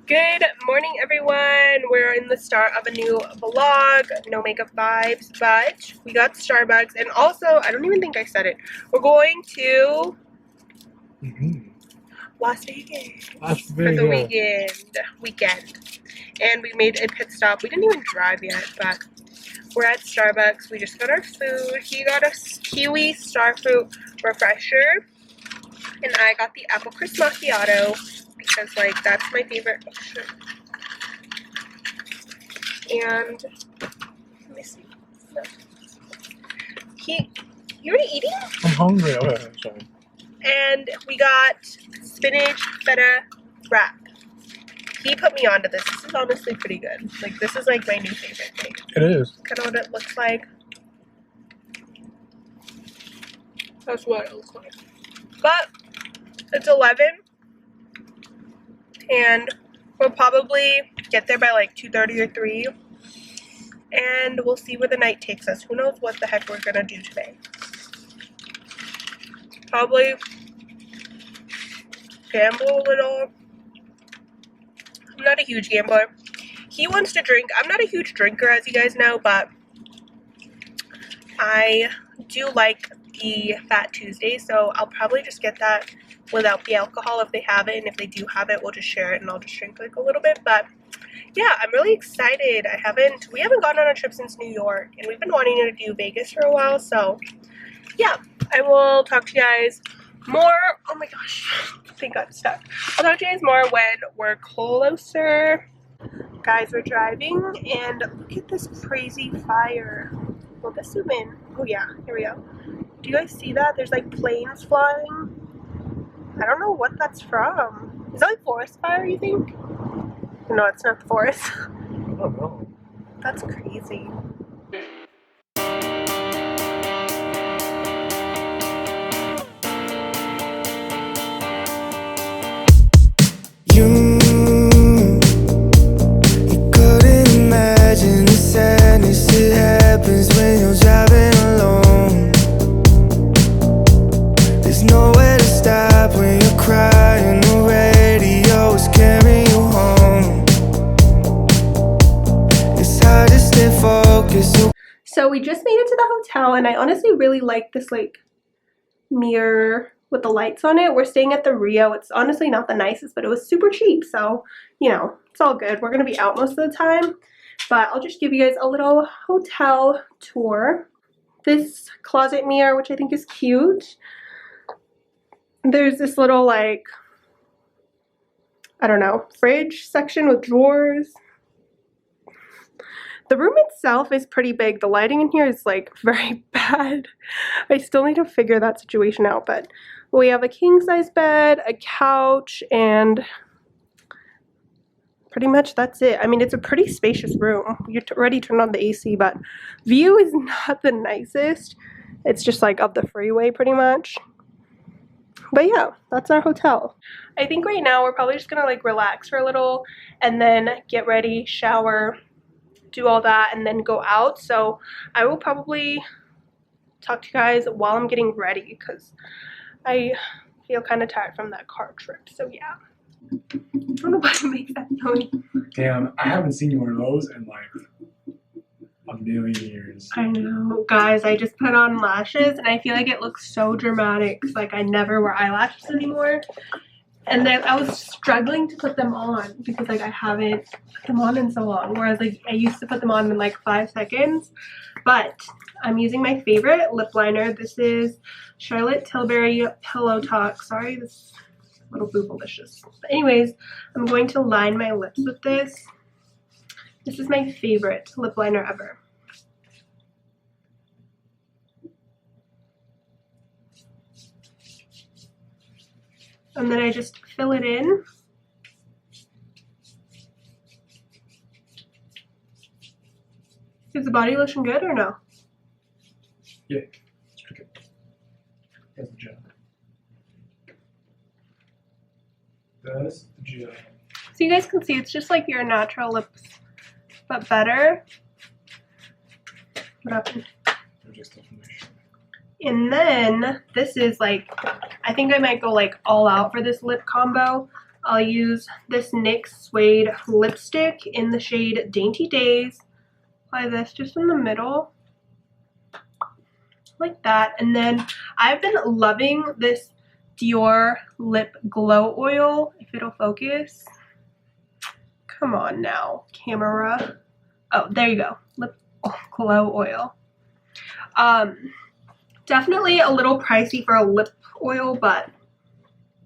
Good morning, everyone. We're in the start of a new vlog, no makeup vibes, but we got Starbucks, and also, I don't even think I said it, we're going to Las Vegas for the weekend, and we made a pit stop. We didn't even drive yet, but we're at Starbucks. We just got our food. He got a kiwi starfruit refresher, and I got the apple crisp macchiato because, like, that's my favorite. And let me see. No. You already eating? I'm hungry. Okay, sorry. And we got spinach feta wrap. He put me onto this. This is honestly pretty good. Like, this is like my new favorite thing. It is. Kind of what it looks like. That's what it looks like. But it's 11, and we'll probably get there by like 2:30 or 3, and we'll see where the night takes us. Who knows what the heck we're gonna do today? Probably gamble a little. I'm not a huge gambler. He wants to drink. I'm not a huge drinker, as you guys know, but I do like the Fat Tuesday, so I'll probably just get that without the alcohol if they have it, and if they do have it, we'll just share it and I'll just drink like a little bit. But yeah, I'm really excited. we haven't gone on a trip since New York, and we've been wanting to do Vegas for a while, so yeah, I will talk to you guys more. Oh my gosh, I think I'm stuck. I'll talk to you guys more when we're closer. Guys, we're driving, and look at this crazy fire. Will this zoom in? Oh yeah, here we go. Do you guys see that? There's like planes flying. I don't know what that's from. Is that like forest fire, you think? No, it's not the forest. I don't know. That's crazy. You couldn't imagine the sadness that happens when you're driving alone. There's nowhere to stop when you're crying. The radio is carrying you home. It's hard to stay focused. So we just made it to the hotel, and I honestly really like this like mirror with the lights on it. We're staying at the Rio. It's honestly not the nicest, but it was super cheap, so you know, it's all good. We're gonna be out most of the time, but I'll just give you guys a little hotel tour. This closet mirror, which I think is cute. There's this little, like, I don't know, fridge section with drawers. The room itself is pretty big. The lighting in here is like very bad. I still need to figure that situation out, but we have a king size bed, a couch, and pretty much that's it. I mean, it's a pretty spacious room. You already turned on the AC, but view is not the nicest. It's just like up the freeway pretty much. But yeah, that's our hotel. I think right now we're probably just gonna like relax for a little and then get ready, shower, do all that, and then go out. So I will probably talk to you guys while I'm getting ready because I feel kind of tired from that car trip. So yeah. I don't know why I make that noise. Damn, I haven't seen you wear those in like a million years. I know. Guys, I just put on lashes and I feel like it looks so dramatic. Like I never wear eyelashes anymore. And then I was struggling to put them on because like I haven't put them on in so long. Whereas like I used to put them on in like 5 seconds. But I'm using my favorite lip liner. This is Charlotte Tilbury Pillow Talk. Sorry, this is a little boobalicious. But anyways, I'm going to line my lips with this. This is my favorite lip liner ever. And then I just fill it in. Is the body lotion good or no? Yeah, it's pretty good. That's the job. That's the job. So you guys can see it's just like your natural lips, but better. What happened? And then this is like, I think I might go like all out for this lip combo. I'll use this NYX Suede lipstick in the shade Dainty Days. Apply this just in the middle, like that. And then I've been loving this Dior Lip Glow Oil, if it'll focus. Come on now, camera. Oh, there you go. Lip Glow Oil. Definitely a little pricey for a lip oil, but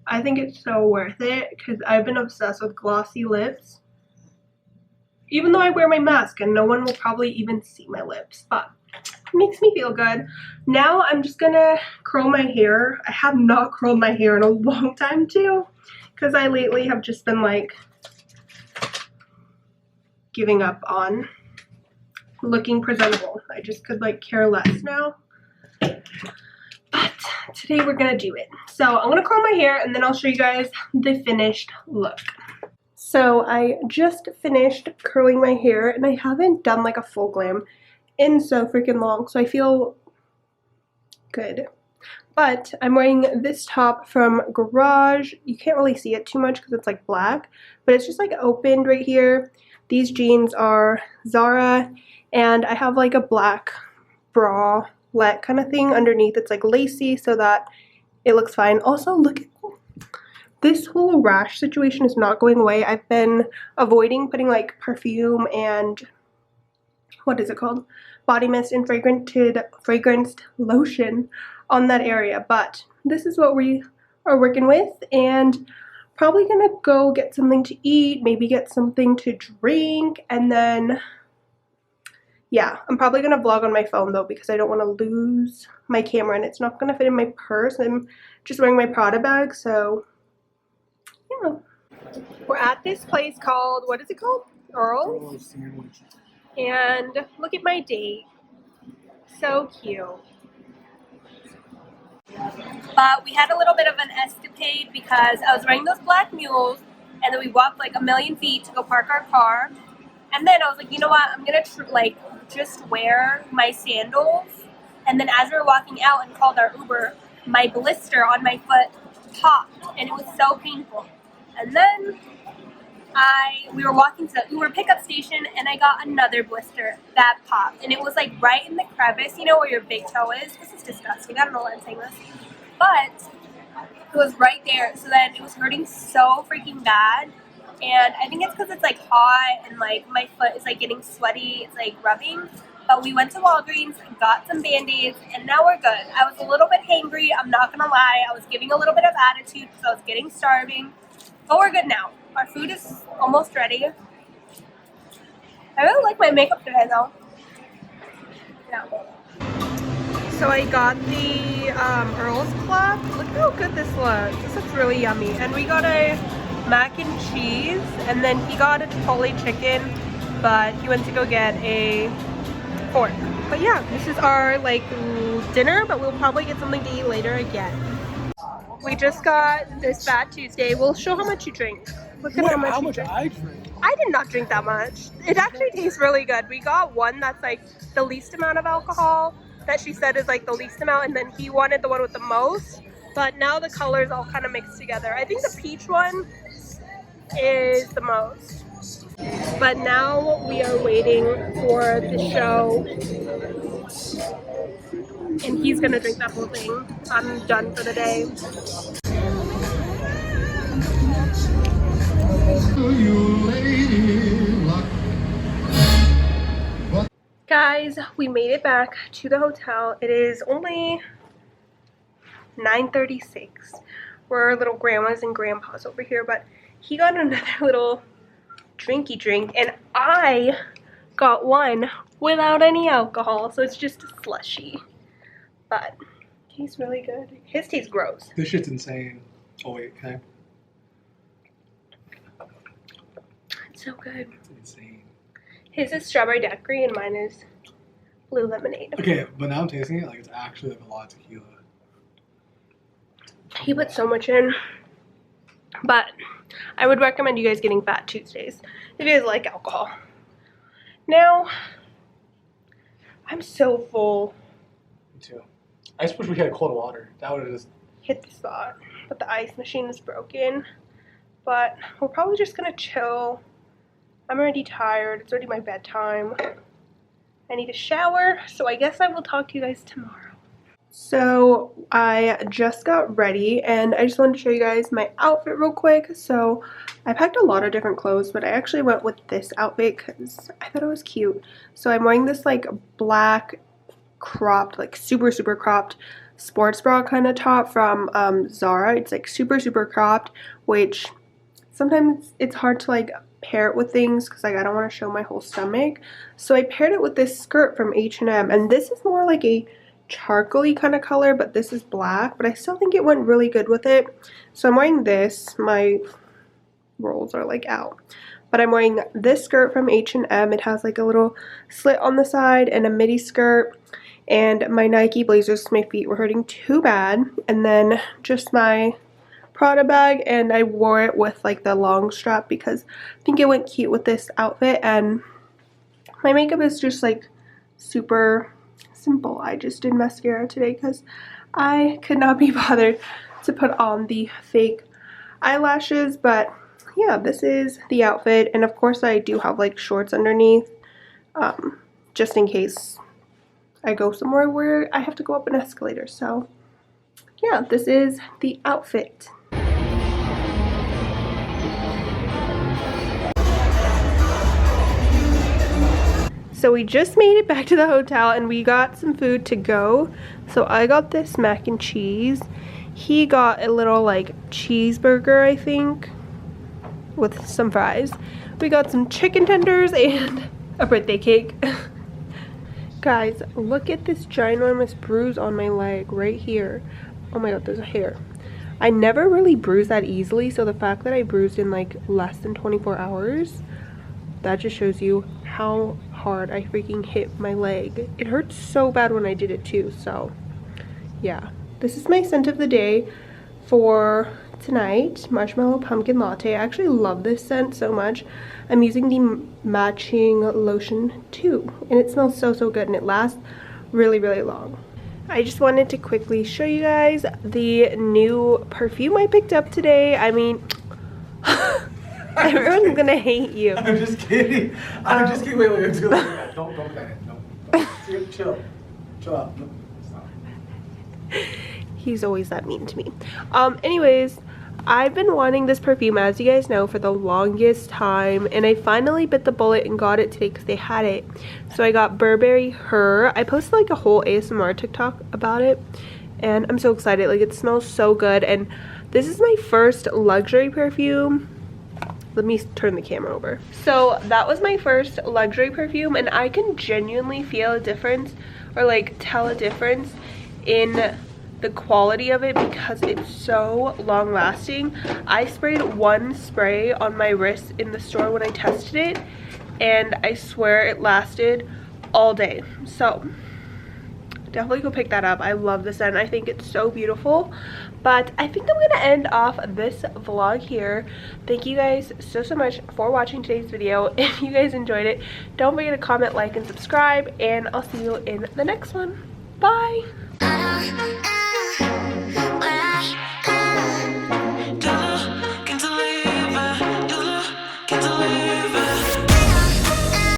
I think it's so worth it because I've been obsessed with glossy lips. Even though I wear my mask and no one will probably even see my lips, but it makes me feel good. Now I'm just gonna curl my hair. I have not curled my hair in a long time too, because I lately have just been like giving up on looking presentable. I just could like care less now. But today we're gonna do it. So I'm gonna curl my hair and then I'll show you guys the finished look. So I just finished curling my hair and I haven't done like a full glam in so freaking long, so I feel good. But I'm wearing this top from Garage. You can't really see it too much because it's like black, but it's just like opened right here. These jeans are Zara, and I have like a black bralette kind of thing underneath. It's like lacy so that it looks fine. Also, look at this whole rash situation is not going away. I've been avoiding putting like perfume and what is it called? Body mist and fragranced lotion on that area, but this is what we are working with, and probably gonna go get something to eat, maybe get something to drink, and then yeah, I'm probably gonna vlog on my phone though because I don't want to lose my camera and it's not gonna fit in my purse. I'm just wearing my Prada bag, so yeah. We're at this place called, what is it called? Earl's. And look at my date. So cute. But we had a little bit of an escapade because I was riding those black mules and then we walked like a million feet to go park our car. And then I was like, you know what, I'm gonna like just wear my sandals. And then as we were walking out and called our Uber, my blister on my foot popped and it was so painful. And then we were walking to the Uber pickup station and I got another blister that popped. And it was like right in the crevice, you know, where your big toe is. This is disgusting. I don't know why I'm saying this. But it was right there. So then it was hurting so freaking bad. And I think it's because it's like hot and like my foot is like getting sweaty. It's like rubbing. But we went to Walgreens and got some Band-Aids and now we're good. I was a little bit hangry. I'm not going to lie. I was giving a little bit of attitude because I was getting starving. But we're good now. Our food is almost ready. I really like my makeup today though. Yeah. So I got the Earl's Club. Look how good this looks. This looks really yummy. And we got a mac and cheese. And then he got a Chipotle chicken. But he went to go get a fork. But yeah, this is our like dinner. But we'll probably get something to eat later again. We just got this Fat Tuesday. We'll show how much you drink. Look at how much I drink. I did not drink that much. It actually tastes really good. We got one that's like the least amount of alcohol that she said is like the least amount, and then he wanted the one with the most. But now the colors all kind of mixed together. I think the peach one is the most. But now we are waiting for the show. And he's gonna drink that whole thing. I'm done for the day. Guys, we made it back to the hotel. It is only 9:36. We're little grandmas and grandpas over here, but he got another little drinky drink and I got one without any alcohol, so it's just a slushy. But it tastes really good. His tastes gross. This shit's insane. Oh wait, okay. It's so good. It's insane. His is strawberry daiquiri and mine is blue lemonade. Okay, but now I'm tasting it like it's actually like a lot of tequila. He put so much in. But I would recommend you guys getting Fat Tuesdays if you guys like alcohol. Now, I'm so full. Me too. I just wish we had cold water. That would have just Hit the spot. But the ice machine is broken. but we're probably just gonna chill. I'm already tired. It's already my bedtime. I need a shower, so I guess I will talk to you guys tomorrow. So I just got ready and I just wanted to show you guys my outfit real quick. So I packed a lot of different clothes, but I actually went with this outfit because I thought it was cute. So I'm wearing this like black cropped, like super cropped sports bra kind of top from Zara. It's like super cropped, which sometimes it's hard to like pair it with things because like I don't want to show my whole stomach. So I paired it with this skirt from H&M, and this is more like a charcoaly kind of color, but this is black, but I still think it went really good with it. So I'm wearing this. My rolls are like out, but I'm wearing this skirt from H&M. It has like a little slit on the side and a midi skirt, and my Nike blazers. My feet were hurting too bad, and then just my Prada bag, and I wore it with like the long strap because I think it went cute with this outfit. And my makeup is just like super simple. I just did mascara today because I could not be bothered to put on the fake eyelashes. But yeah, this is the outfit, and of course I do have like shorts underneath, just in case I go somewhere where I have to go up an escalator. So yeah, this is the outfit. So we just made it back to the hotel and we got some food to go. So I got this mac and cheese. He got a little like cheeseburger, I think, with some fries. We got some chicken tenders and a birthday cake. Guys, look at this ginormous bruise on my leg right here. Oh my god, there's a hair. I never really bruise that easily, so the fact that I bruised in like less than 24 hours, that just shows you how hard I freaking hit my leg. It hurt so bad when I did it too. So yeah, this is my scent of the day for tonight, Marshmallow Pumpkin Latte. I actually love this scent so much. I'm using the matching lotion too, and it smells so good, and it lasts really long. I just wanted to quickly show you guys the new perfume I picked up today. I mean, everyone's gonna hate you. I'm just kidding. I'm just kidding. Wait. Don't put that in. No. Chill out. No, stop. He's always that mean to me. Anyways, I've been wanting this perfume, as you guys know, for the longest time, and I finally bit the bullet and got it today because they had it. So I got Burberry Her. I posted like a whole ASMR TikTok about it, and I'm so excited. Like, it smells so good, and this is my first luxury perfume. Let me turn the camera over. So that was my first luxury perfume, and I can genuinely feel a difference, or like tell a difference in the quality of it because it's so long lasting. I sprayed one spray on my wrist in the store when I tested it, and I swear it lasted all day. So definitely go pick that up. I love the scent. I think it's so beautiful. But I think I'm gonna end off this vlog here. Thank you guys so much for watching today's video. If you guys enjoyed it, don't forget to comment, like, and subscribe, and I'll see you in the next one. Bye.